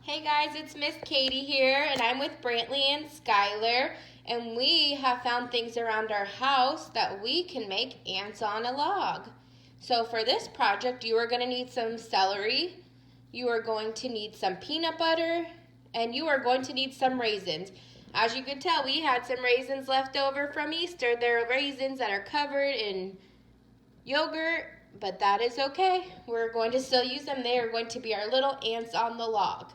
Hey guys, it's Miss Katie here, and I'm with Brantley and Skylar, and we have found things around our house that we can make ants on a log. So for this project, you are going to need some celery, you are going to need some peanut butter, and you are going to need some raisins. As you can tell, we had some raisins left over from Easter. They're raisins that are covered in yogurt, but that is okay. We're going to still use them. They are going to be our little ants on the log.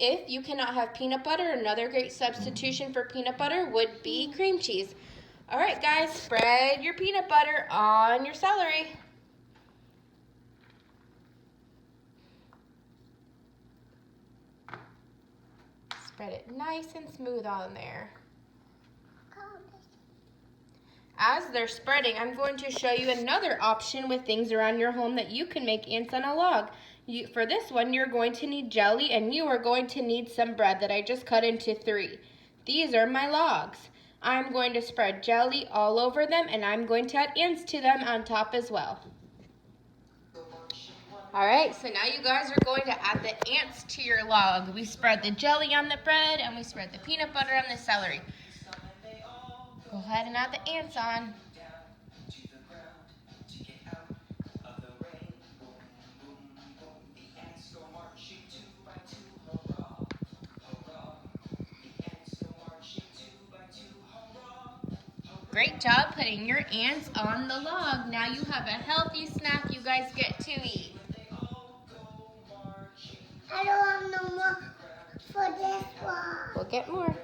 If you cannot have peanut butter, another great substitution for peanut butter would be cream cheese. All right, guys, spread your peanut butter on your celery. Spread it nice and smooth on there. As they're spreading, I'm going to show you another option with things around your home that you can make ants on a log. For this one, you're going to need jelly, and you are going to need some bread that I just cut into 3. These are my logs. I'm going to spread jelly all over them, and I'm going to add ants to them on top as well. All right, so now you guys are going to add the ants to your log. We spread the jelly on the bread, and we spread the peanut butter on the celery. Go ahead and add the ants on. Great job putting your ants on the log. Now you have a healthy snack you guys get to eat. I don't want no more for this one. We'll get more.